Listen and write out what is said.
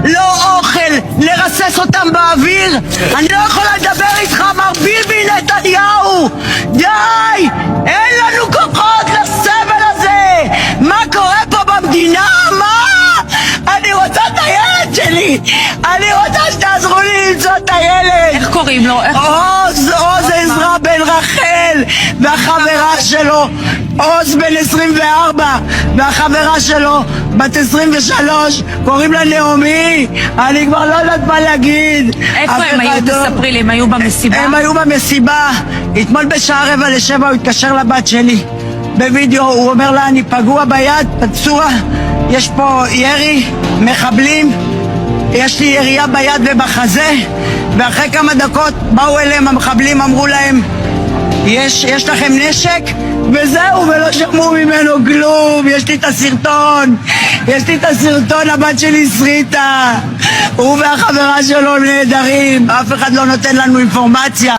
לא אוכל, לרסס אותם באוויר. אני לא יכולה לדבר איתך, מר ביבי נתניהו. די! אין לנו כוחות לסבל הזה. מה קורה פה במדינה? מה? אני רוצה את הילד שלי. אני רוצה שתעזרו לי למצוא את הילד. איך קוראים לו? עוז עזרא בן רחל והחברה שלו עוז בן 24 והחברה שלו בת 23, קוראים לה נעמי. אני כבר לא יודעת מה להגיד. איפה הם היו? תספרי לי, הם היו במסיבה? הם היו במסיבה. אתמול בשעה 6:45 הוא התקשר לבת שלי בווידאו, הוא אומר לה אני פגוע ביד, פצוע, יש פה ירי, מחבלים, יש לי ירייה ביד ובחזה. ואחרי כמה דקות באו אליהם המחבלים, אמרו להם יש לכם נשק? וזהו, ולא שמעו ממנו כלום. יש לי את הסרטון, הבת שלי שריטה, הוא והחברה שלו נהדרים, אף אחד לא נותן לנו אינפורמציה.